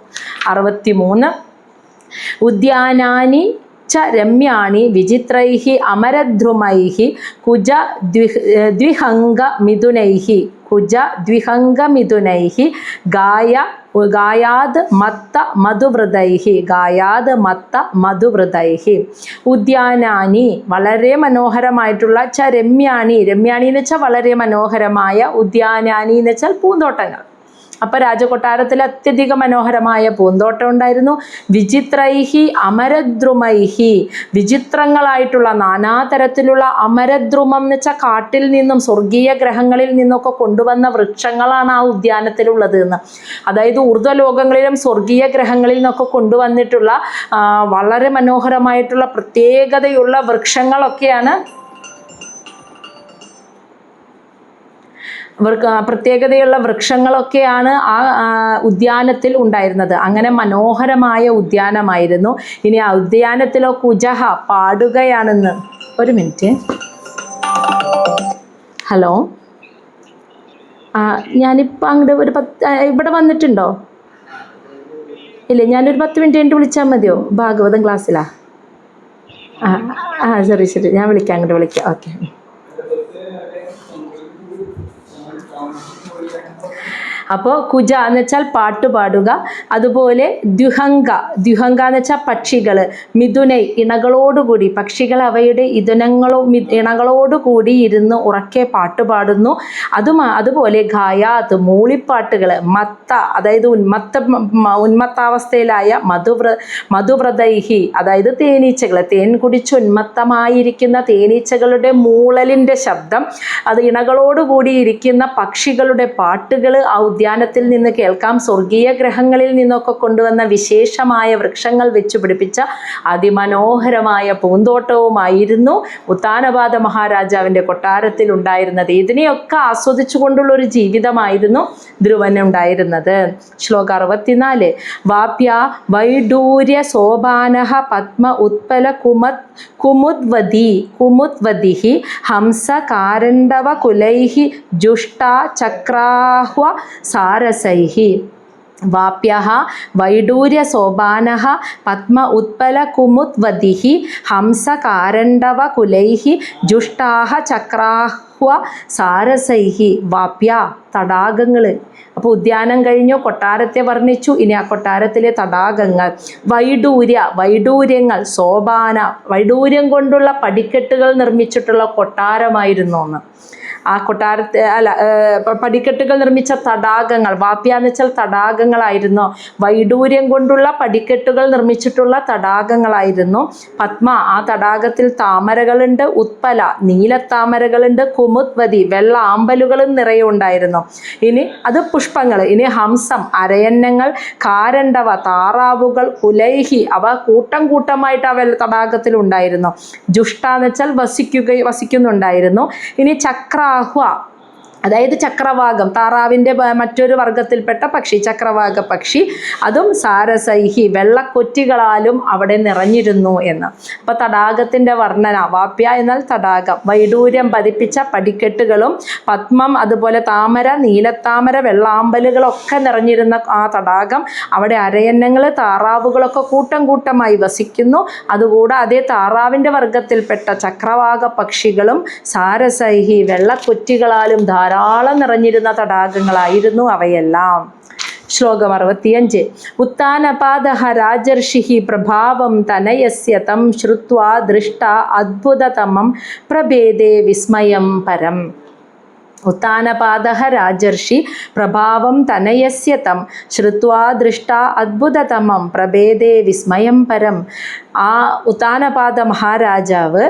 63. ഉദ്യാനാനി च रम्याणि विचित्रैः अमरद्रुमैः कुज द्विहङ्गमिथुनैः गायाद मत्त മധുവൃതൈः ഉദ്യാനാനി വളരെ മനോഹരമായിട്ടുള്ള ച രമ്യാണി എന്ന് വെച്ചാൽ വളരെ മനോഹരമായ ഉദ്യാനാനി എന്ന് വെച്ചാൽ പൂന്തോട്ടങ്ങൾ. അപ്പോൾ രാജകൊട്ടാരത്തിൽ അത്യധികം മനോഹരമായ പൂന്തോട്ടം ഉണ്ടായിരുന്നു. വിചിത്രൈഹി അമരദ്രുമൈഹി വിചിത്രങ്ങളായിട്ടുള്ള നാനാതരത്തിലുള്ള അമരദ്രുമം എന്ന് വെച്ചാൽ കാട്ടിൽ നിന്നും സ്വർഗീയ ഗ്രഹങ്ങളിൽ നിന്നൊക്കെ കൊണ്ടുവന്ന വൃക്ഷങ്ങളാണ് ആ ഉദ്യാനത്തിലുള്ളത് എന്ന്. അതായത് ഊർധ്വലോകങ്ങളിലും സ്വർഗീയ ഗ്രഹങ്ങളിൽ നിന്നൊക്കെ കൊണ്ടുവന്നിട്ടുള്ള വളരെ മനോഹരമായിട്ടുള്ള പ്രത്യേകതയുള്ള വൃക്ഷങ്ങളൊക്കെയാണ് പ്രത്യേകതയുള്ള വൃക്ഷങ്ങളൊക്കെയാണ് ആ ഉദ്യാനത്തിൽ ഉണ്ടായിരുന്നത്. അങ്ങനെ മനോഹരമായ ഉദ്യാനമായിരുന്നു. ഇനി ആ ഉദ്യാനത്തിലോ കുജഹ പാടുകയാണെന്ന്. ഒരു മിനിറ്റ്. ഹലോ, ഞാനിപ്പോൾ അങ്ങോട്ട് ഇവിടെ വന്നിട്ടുണ്ടോ? ഇല്ല, ഞാനൊരു 10 മിനിറ്റ് കഴിഞ്ഞിട്ട് വിളിച്ചാൽ മതിയോ? ഭാഗവതം ക്ലാസ്സിലാ? ശരി, ഞാൻ വിളിക്കാം, അങ്ങോട്ട് വിളിക്കാം. ഓക്കെ. അപ്പോൾ കുജ എന്ന് വെച്ചാൽ പാട്ട് പാടുക. അതുപോലെ ദ്വിഹംഗ എന്ന് വെച്ചാൽ പക്ഷികൾ. മിഥുനൈ ഇണകളോടുകൂടി, പക്ഷികൾ അവയുടെ ഇണകളോടുകൂടി ഇരുന്ന് ഉറക്കെ പാട്ട് പാടുന്നു. അതുപോലെ ഗായാത് മൂളിപ്പാട്ടുകൾ. മത്ത അതായത് ഉന്മത്താവസ്ഥയിലായ മധുവ്രതൈഹി അതായത് തേനീച്ചകൾ, തേൻ കുടിച്ച് ഉന്മത്തമായിരിക്കുന്ന തേനീച്ചകളുടെ മൂളലിൻ്റെ ശബ്ദം, അത് ഇണകളോടുകൂടി ഇരിക്കുന്ന പക്ഷികളുടെ പാട്ടുകൾ ആ ഉദ്യാനത്തിൽ നിന്ന് കേൾക്കാം. സ്വർഗീയ ഗ്രഹങ്ങളിൽ നിന്നൊക്കെ കൊണ്ടുവന്ന വിശേഷമായ വൃക്ഷങ്ങൾ വെച്ച് പിടിപ്പിച്ച അതിമനോഹരമായ പൂന്തോട്ടവുമായിരുന്നു ഉത്താനപാദ മഹാരാജാവിൻ്റെ കൊട്ടാരത്തിൽ ഉണ്ടായിരുന്നത്. ഇതിനെയൊക്കെ ആസ്വദിച്ചുകൊണ്ടുള്ള ഒരു ജീവിതമായിരുന്നു ധ്രുവനുണ്ടായിരുന്നത്. ശ്ലോകം 64. വാപ്യ വൈഡൂര്യ സോപാനഃ പത്മ ഉത്പല കുമുദ്വദിഃ ഹംസ കാരണ്ഡവ കുലൈഃ ജുഷ്ടാ ചക്രാഹ്വ സാരസൈഃ. വാപ്യഃ വൈഡൂര്യ സോപാനഃ പത്മ ഉത്പല കുമുദ്വദിഃ ഹംസ കാരണ്ഡവ കുലൈഃ ജുഷ്ടാഹ ചക്രാഹ്വ സാരസൈഃ. വാപ്യ തടാകങ്ങൾ. അപ്പോൾ ഉദ്യാനം കഴിഞ്ഞു, കൊട്ടാരത്തെ വർണ്ണിച്ചു. ഇനി ആ കൊട്ടാരത്തിലെ തടാകങ്ങൾ. വൈഡൂര്യങ്ങൾ. സോപാന വൈഡൂര്യം കൊണ്ടുള്ള പടിക്കെട്ടുകൾ നിർമ്മിച്ചിട്ടുള്ള കൊട്ടാരമായിരുന്നു എന്ന്. ആ കൊട്ടാരത്തെ പടിക്കെട്ടുകൾ നിർമ്മിച്ച തടാകങ്ങൾ. വാപ്യ എന്ന് വെച്ചാൽ തടാകങ്ങളായിരുന്നു. വൈഡൂര്യം കൊണ്ടുള്ള പടിക്കെട്ടുകൾ നിർമ്മിച്ചിട്ടുള്ള തടാകങ്ങളായിരുന്നു. പത്മ ആ തടാകത്തിൽ താമരകളുണ്ട്. ഉത്പല നീലത്താമരകളുണ്ട്. കുമുദ്വതി വെള്ള ആമ്പലുകളും നിറയെ ഉണ്ടായിരുന്നു. ഇനി അത് പുഷ്പങ്ങൾ. ഇനി ഹംസം അരയന്നങ്ങൾ. കാരണ്ഡവ താറാവുകൾ. കുലൈഹി അവ കൂട്ടം കൂട്ടമായിട്ട് ആ തടാകത്തിൽ ഉണ്ടായിരുന്നു. ജുഷ്ട എന്ന് വെച്ചാൽ വസിക്കുന്നുണ്ടായിരുന്നു. ഇനി ചക്രാഹ്വ അതായത് ചക്രവാകം, താറാവിൻ്റെ മറ്റൊരു വർഗത്തിൽപ്പെട്ട പക്ഷി, ചക്രവാക പക്ഷി. അതും സാരസൈഹി വെള്ളക്കൊറ്റികളാലും അവിടെ നിറഞ്ഞിരുന്നു എന്ന്. അപ്പോൾ തടാകത്തിൻ്റെ വർണ്ണന. വാപ്യ എന്നാൽ തടാകം. വൈഡൂര്യം പതിപ്പിച്ച പടിക്കെട്ടുകളും പത്മം അതുപോലെ താമര, നീലത്താമര, വെള്ളാമ്പലുകളൊക്കെ നിറഞ്ഞിരുന്ന ആ തടാകം. അവിടെ അരയന്നങ്ങൾ, താറാവുകളൊക്കെ കൂട്ടം കൂട്ടമായി വസിക്കുന്നു. അതുകൂടാതെ താറാവിൻ്റെ വർഗത്തിൽപ്പെട്ട ചക്രവാക പക്ഷികളും സാരസൈഹി വെള്ളക്കൊറ്റികളാലും ധാരാളം നിറഞ്ഞിരുന്ന തടാകങ്ങളായിരുന്നു അവയെല്ലാം. ശ്ലോകം 65. ഉത്താനപാദഃ രാജർഷിഃ പ്രഭാവം തനയസ്യ തം ശ്രുത്വാ ദൃഷ്ടാ അദ്ഭുതതമം പ്രഭേദേ വിസ്മയം പരം. ഉത്താനപാദഃ രാജർഷി പ്രഭാവം തനയസ്യ തം ശ്രുത്വാ ദൃഷ്ടാ അദ്ഭുതതമം പ്രഭേദേ വിസ്മയം പരം. ആ ഉത്താനപാദ മഹാരാജാവ്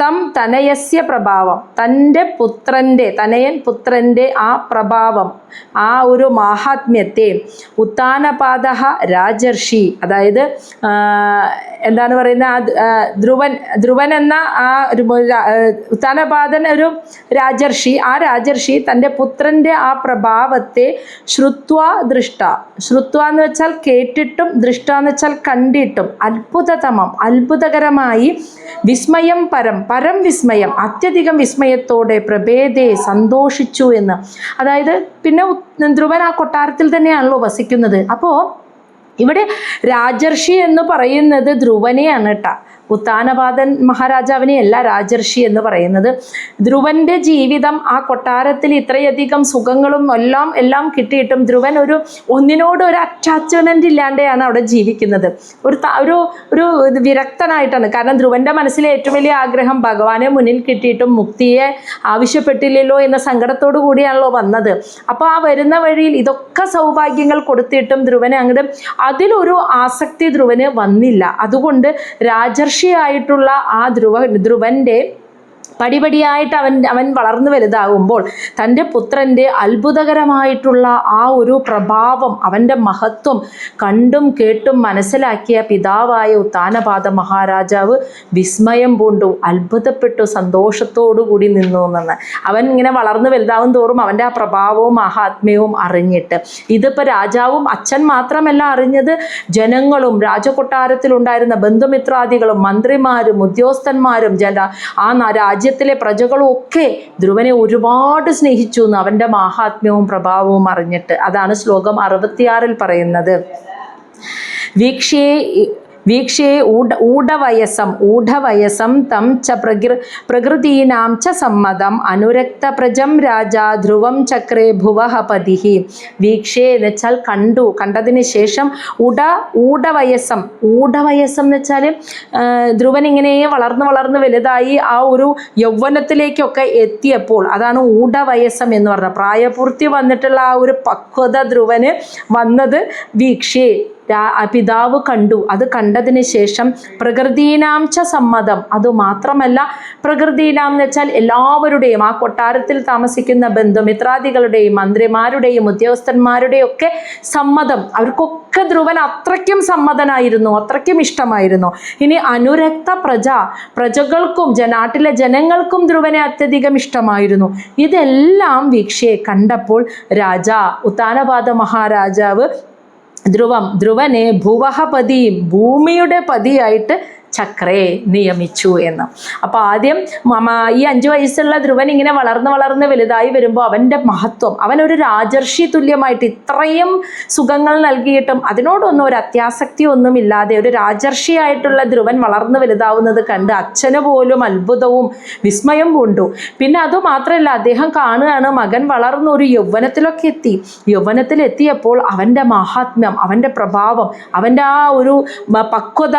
തം തനയസ്യ പ്രഭാവം തൻ്റെ പുത്രൻ്റെ ആ പ്രഭാവം, ആ ഒരു മാഹാത്മ്യത്തെ ഉത്താനപാദഃ രാജർഷി അതായത് എന്താണ് പറയുന്നത്, ധ്രുവൻ എന്ന ആ ഉത്താനപാദൻ ഒരു രാജർഷി. ആ രാജർഷി തൻ്റെ പുത്രൻ്റെ ആ പ്രഭാവത്തെ ശ്രുത്വ എന്ന് വെച്ചാൽ കേട്ടിട്ടും ദൃഷ്ട എന്ന് വെച്ചാൽ കണ്ടിട്ടും അത്ഭുതതമം അത്ഭുതകരമായി വിസ്മയം പരം വിസ്മയം അത്യധികം വിസ്മയത്തോടെ പ്രഭേദേ സന്തോഷിച്ചു എന്ന്. അതായത് പിന്നെ ധ്രുവൻ ആ കൊട്ടാരത്തിൽ തന്നെയാണല്ലോ വസിക്കുന്നത്. അപ്പോൾ ഇവിടെ രാജർഷി എന്ന് പറയുന്നത് ധ്രുവനെയാണ് കേട്ടോ. ഉത്താനപാദൻ മഹാരാജാവിനെയല്ല രാജർഷി എന്ന് പറയുന്നത്. ധ്രുവന്റെ ജീവിതം ആ കൊട്ടാരത്തിൽ ഇത്രയധികം സുഖങ്ങളും എല്ലാം കിട്ടിയിട്ടും ധ്രുവൻ ഒന്നിനോട് ഒരു അറ്റാച്ച്മെന്റ് ഇല്ലാതെയാണ് അവിടെ ജീവിക്കുന്നത്. ഒരു വിരക്തനായിട്ടാണ്. കാരണം ധ്രുവന്റെ മനസ്സിലെ ഏറ്റവും വലിയ ആഗ്രഹം ഭഗവാനെ മുന്നിൽ കിട്ടിയിട്ടും മുക്തിയെ ആവശ്യപ്പെട്ടില്ലല്ലോ എന്ന സങ്കടത്തോടു കൂടിയാണല്ലോ വന്നത്. അപ്പോൾ ആ വരുന്ന വഴിയിൽ ഇതൊക്കെ സൗഭാഗ്യങ്ങൾ കൊടുത്തിട്ടും ധ്രുവനെ അങ്ങോട്ട് അതിലൊരു ആസക്തി ധ്രുവന് വന്നില്ല. അതുകൊണ്ട് രാജർഷിയായിട്ടുള്ള ആ ധ്രുവന്റെ പടിപടിയായിട്ട് അവൻ വളർന്നു വലുതാകുമ്പോൾ തൻ്റെ പുത്രൻ്റെ അത്ഭുതകരമായിട്ടുള്ള ആ ഒരു പ്രഭാവം, അവൻ്റെ മഹത്വം കണ്ടും കേട്ടും മനസ്സിലാക്കിയ പിതാവായ ഉത്താനപാദ മഹാരാജാവ് വിസ്മയം പൂണ്ടു, അത്ഭുതപ്പെട്ടു, സന്തോഷത്തോടു കൂടി നിന്നു എന്നാണ്. അവൻ ഇങ്ങനെ വളർന്നു വലുതാവും തോറും അവൻ്റെ ആ പ്രഭാവവും മഹാത്മ്യവും അറിഞ്ഞിട്ട്, ഇതിപ്പോൾ രാജാവും അച്ഛൻ മാത്രമല്ല അറിഞ്ഞത്, ജനങ്ങളും രാജകൊട്ടാരത്തിലുണ്ടായിരുന്ന ബന്ധുമിത്രാദികളും മന്ത്രിമാരും ഉദ്യോഗസ്ഥന്മാരും രാജ്യത്തിലെ പ്രജകളും ഒക്കെ ധ്രുവനെ ഒരുപാട് സ്നേഹിച്ചു എന്ന് അവൻ്റെ മാഹാത്മ്യവും പ്രഭാവവും അറിഞ്ഞിട്ട്. അതാണ് ശ്ലോകം 66 പറയുന്നത്. വീക്ഷേ ഊഢവയസം തം ച പ്രകൃതീനാം ച സമ്മതം അനുരക്തപ്രജം രാജാ ധ്രുവം ചക്രേ ഭുവഃ പതിഃ. വീക്ഷേ എന്ന് വെച്ചാൽ കണ്ടു, കണ്ടതിന് ശേഷം ഊഢവയസം എന്ന് വെച്ചാൽ ധ്രുവൻ ഇങ്ങനെ വളർന്ന് വലുതായി ആ ഒരു യൗവനത്തിലേക്കൊക്കെ എത്തിയപ്പോൾ, അതാണ് ഊഢവയസം എന്ന് പറഞ്ഞത്. പ്രായപൂർത്തി വന്നിട്ടുള്ള ആ ഒരു പക്വത ധ്രുവന് വന്നത് വീക്ഷേ, പിതാവ് കണ്ടു. അത് കണ്ടതിന് ശേഷം പ്രകൃതീനാം ച സമ്മതം, അതുമാത്രമല്ല പ്രകൃതീനാം എന്ന് വെച്ചാൽ എല്ലാവരുടെയും, ആ കൊട്ടാരത്തിൽ താമസിക്കുന്ന ബന്ധുമിത്രാദികളുടെയും മന്ത്രിമാരുടെയും ഉദ്യോഗസ്ഥന്മാരുടെയും ഒക്കെ സമ്മതം, അവർക്കൊക്കെ ധ്രുവൻ അത്രയ്ക്കും സമ്മതനായിരുന്നു, അത്രയ്ക്കും ഇഷ്ടമായിരുന്നു. ഇനി അനുരക്ത പ്രജകൾക്കും നാട്ടിലെ ജനങ്ങൾക്കും ധ്രുവനെ അത്യധികം ഇഷ്ടമായിരുന്നു. ഇതെല്ലാം വീക്ഷയെ കണ്ടപ്പോൾ ഉത്താനപാദ മഹാരാജാവ് ധ്രുവനെ ഭുവഃപതി, ഭൂമിയുടെ പതിയായിട്ട് ചക്രയെ നിയമിച്ചു എന്ന്. അപ്പോൾ ആദ്യം ഈ 5 വയസ്സുള്ള ധ്രുവൻ ഇങ്ങനെ വളർന്ന് വലുതായി വരുമ്പോൾ അവൻ്റെ മഹത്വം, അവനൊരു രാജർഷി തുല്യമായിട്ട് ഇത്രയും സുഖങ്ങൾ നൽകിയിട്ടും അതിനോടൊന്നും ഒരു അത്യാസക്തി ഒന്നുമില്ലാതെ ഒരു രാജർഷിയായിട്ടുള്ള ധ്രുവൻ വളർന്നു വലുതാവുന്നത് കണ്ട് അച്ഛന് പോലും അത്ഭുതവും വിസ്മയം പൂണ്ടു. പിന്നെ അതുമാത്രമല്ല, അദ്ദേഹം കാണുകയാണ് മകൻ വളർന്ന് ഒരു യൗവനത്തിലെത്തിയപ്പോൾ അവൻ്റെ മാഹാത്മ്യം, അവൻ്റെ പ്രഭാവം, അവൻ്റെ ആ ഒരു പക്വത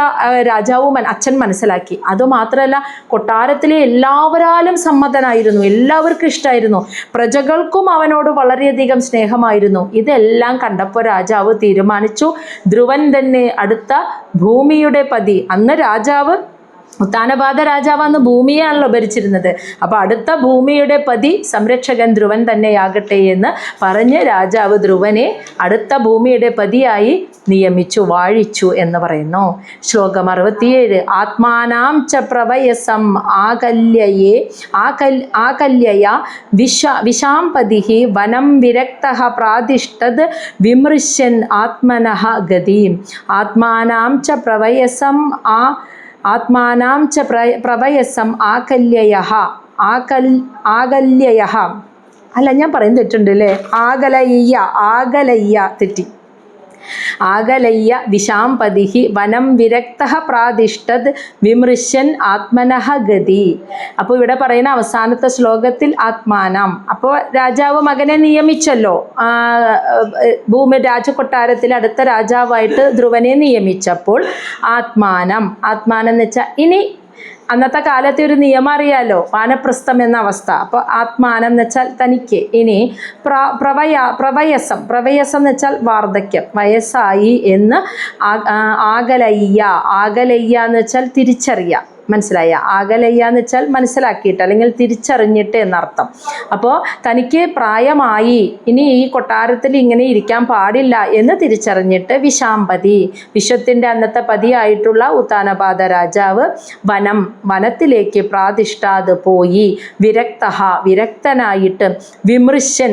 രാജാവും അച്ഛൻ മനസ്സിലാക്കി. അതുമാത്രമല്ല, കൊട്ടാരത്തിലെ എല്ലാവരാലും സമ്മതനായിരുന്നു, എല്ലാവർക്കും ഇഷ്ടമായിരുന്നു, പ്രജകൾക്കും അവനോട് വളരെയധികം സ്നേഹമായിരുന്നു. ഇതെല്ലാം കണ്ടപ്പോൾ രാജാവ് തീരുമാനിച്ചു, ധ്രുവൻ തന്നെ അടുത്ത ഭൂമിയുടെ പതി. അന്ന് ഉത്താനപാദ രാജാവ് അന്ന് ഭൂമിയാണല്ലോ ഭരിച്ചിരുന്നത്. അപ്പോൾ അടുത്ത ഭൂമിയുടെ പതി സംരക്ഷകൻ ധ്രുവൻ തന്നെയാകട്ടെ എന്ന് പറഞ്ഞ് രാജാവ് ധ്രുവനെ അടുത്ത ഭൂമിയുടെ പതിയായി നിയമിച്ചു, വാഴിച്ചു എന്ന് പറയുന്നു. ശ്ലോകം 67. ആത്മാനാം ച പ്രവയസം ആകല്യയ വിശാംപതിഃ വനം വിരക്തഃ പ്രാതിഷ്ഠത് വിമൃശ്യൻ ആത്മനഃ ഗതിം. ആത്മാനാം ച പ്രവയസം പ്രവയസം ആകല്യയ അല്ല, ഞാൻ പറയുന്നത് തെറ്റുണ്ട് അല്ലേ? ആകലയ്യ തെറ്റി. ആകലയ്യ വിശാംപതിഃ വനം വിരക്തഃ പ്രാതിഷ്ഠത് വിമൃശ്യൻ ആത്മനഃ ഗതി. അപ്പോൾ ഇവിടെ പറയുന്ന അവസാനത്തെ ശ്ലോകത്തിൽ ആത്മാനം, അപ്പോൾ രാജാവ് മകനെ നിയമിച്ചല്ലോ, രാജകൊട്ടാരത്തിൽ അടുത്ത രാജാവായിട്ട് ധ്രുവനെ നിയമിച്ചപ്പോൾ ആത്മാനം എന്ന് വെച്ചാൽ, ഇനി അന്നത്തെ കാലത്തെ ഒരു നിയമം അറിയാലോ, വാനപ്രസ്ഥം എന്ന അവസ്ഥ. അപ്പോൾ ആത്മാനം എന്ന് വെച്ചാൽ തനിക്ക്. ഇനി പ്രവയസം എന്ന് വെച്ചാൽ വാർദ്ധക്യം, വയസ്സായി എന്ന്. ആകലയ്യ എന്ന് വെച്ചാൽ തിരിച്ചറിയുക, മനസ്സിലായ? ആകലയ്യ എന്ന് വെച്ചാൽ മനസ്സിലാക്കിയിട്ട് അല്ലെങ്കിൽ തിരിച്ചറിഞ്ഞിട്ട് എന്നർത്ഥം. അപ്പോൾ തനിക്ക് പ്രായമായി, ഇനി ഈ കൊട്ടാരത്തിൽ ഇങ്ങനെ ഇരിക്കാൻ പാടില്ല എന്ന് തിരിച്ചറിഞ്ഞിട്ട് വിശാംപതി, വിശ്വത്തിൻ്റെ അന്നത്തെ പതിയായിട്ടുള്ള ഉത്താനപാദ രാജാവ് വനത്തിലേക്ക് പ്രാതിഷ്ഠാത് പോയി, വിരക്തനായിട്ട് വിമൃശ്യൻ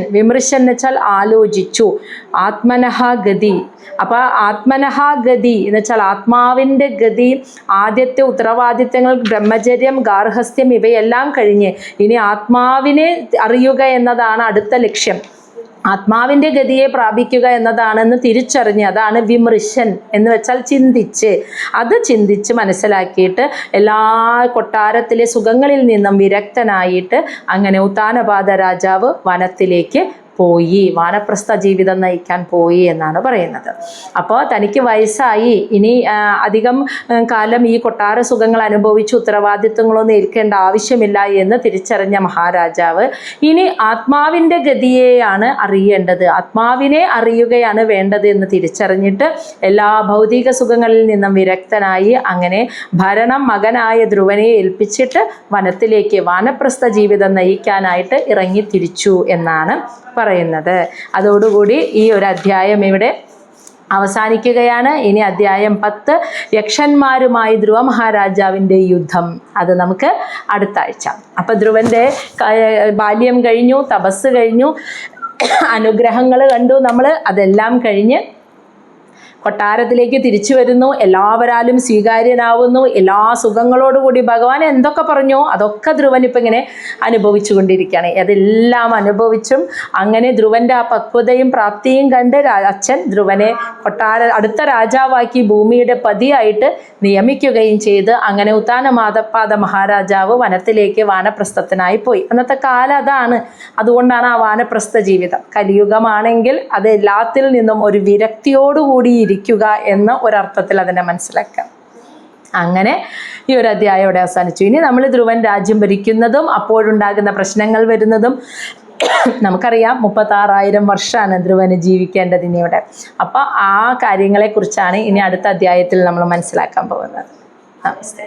എന്ന് വെച്ചാൽ ആലോചിച്ചു, ആത്മനഃ ഗതി. അപ്പോൾ ആത്മനഃ ഗതി എന്ന് വെച്ചാൽ ആത്മാവിൻ്റെ ഗതി. ആദ്യത്തെ ഉത്തരവാദിത്തങ്ങൾ ബ്രഹ്മചര്യം, ഗാർഹസ്ഥ്യം ഇവയെല്ലാം കഴിഞ്ഞ് ഇനി ആത്മാവിനെ അറിയുക എന്നതാണ് അടുത്ത ലക്ഷ്യം. ആത്മാവിൻ്റെ ഗതിയെ പ്രാപിക്കുക എന്നതാണെന്ന് തിരിച്ചറിഞ്ഞ്, അതാണ് വിമൃശൻ എന്ന് വെച്ചാൽ ചിന്തിച്ച്, അത് ചിന്തിച്ച് മനസ്സിലാക്കിയിട്ട് എല്ലാ കൊട്ടാരത്തിലെ സുഖങ്ങളിൽ നിന്നും വിരക്തനായിട്ട് അങ്ങനെ ഉത്താനപാദ രാജാവ് വനത്തിലേക്ക് പോയി, വാനപ്രസ്ഥ ജീവിതം നയിക്കാൻ പോയി എന്നാണ് പറയുന്നത്. അപ്പോൾ തനിക്ക് വയസ്സായി, ഇനി അധികം കാലം ഈ കൊട്ടാര സുഖങ്ങൾ അനുഭവിച്ച് ഉത്തരവാദിത്വങ്ങളൊന്നും ഏൽക്കേണ്ട ആവശ്യമില്ല എന്ന് തിരിച്ചറിഞ്ഞ മഹാരാജാവ് ഇനി ആത്മാവിൻ്റെ ഗതിയെയാണ് അറിയേണ്ടത്, ആത്മാവിനെ അറിയുകയാണ് വേണ്ടത് എന്ന് തിരിച്ചറിഞ്ഞിട്ട് എല്ലാ ഭൗതിക സുഖങ്ങളിൽ നിന്നും വിരക്തനായി അങ്ങനെ ഭരണം മകനായ ധ്രുവനെ ഏൽപ്പിച്ചിട്ട് വനത്തിലേക്ക് വാനപ്രസ്ഥ ജീവിതം നയിക്കാനായിട്ട് ഇറങ്ങി തിരിച്ചു എന്നാണ് പറയുന്നത്. അതോടുകൂടി ഈ ഒരു അധ്യായം ഇവിടെ അവസാനിക്കുകയാണ്. ഇനി അധ്യായം 10 യക്ഷന്മാരുമായി ധ്രുവ മഹാരാജാവിൻ്റെ യുദ്ധം, അത് നമുക്ക് അടുത്ത ആഴ്ച. അപ്പം ധ്രുവൻ്റെ ബാല്യം കഴിഞ്ഞു, തപസ് കഴിഞ്ഞു, അനുഗ്രഹങ്ങൾ കണ്ടു നമ്മൾ, അതെല്ലാം കഴിഞ്ഞ് കൊട്ടാരത്തിലേക്ക് തിരിച്ചു വരുന്നു, എല്ലാവരാലും സ്വീകാര്യനാവുന്നു, എല്ലാ സുഖങ്ങളോടുകൂടി ഭഗവാൻ എന്തൊക്കെ പറഞ്ഞോ അതൊക്കെ ധ്രുവൻ ഇപ്പം ഇങ്ങനെ അനുഭവിച്ചു കൊണ്ടിരിക്കുകയാണ്. അതെല്ലാം അനുഭവിച്ചും അങ്ങനെ ധ്രുവൻ്റെ ആ പക്വതയും പ്രാപ്തിയും കണ്ട് അച്ഛൻ ധ്രുവനെ അടുത്ത രാജാവാക്കി ഭൂമിയുടെ പതിയായിട്ട് നിയമിക്കുകയും ചെയ്ത് അങ്ങനെ ഉത്താനപാദ മഹാരാജാവ് വനത്തിലേക്ക് വാനപ്രസ്ഥത്തിനായി പോയി. അന്നത്തെ കാലം അതാണ്, അതുകൊണ്ടാണ് ആ വാനപ്രസ്ഥ ജീവിതം. കലിയുഗമാണെങ്കിൽ അത് എല്ലാത്തിൽ നിന്നും ഒരു വിരക്തിയോടുകൂടി ഇരിക്കുക എന്ന ഒരർത്ഥത്തിൽ അതിനെ മനസ്സിലാക്കാം. അങ്ങനെ ഈ ഒരു അധ്യായം ഇവിടെ അവസാനിച്ചു. ഇനി നമ്മൾ ധ്രുവൻ രാജ്യം ഭരിക്കുന്നതും അപ്പോഴുണ്ടാകുന്ന പ്രശ്നങ്ങൾ വരുന്നതും നമുക്കറിയാം. 36,000 വർഷമാണ് ധ്രുവന് ജീവിക്കേണ്ടത് ഇനി ഇവിടെ. അപ്പം ആ കാര്യങ്ങളെക്കുറിച്ചാണ് ഇനി അടുത്ത അധ്യായത്തിൽ നമ്മൾ മനസ്സിലാക്കാൻ പോകുന്നത്. നമസ്തേ.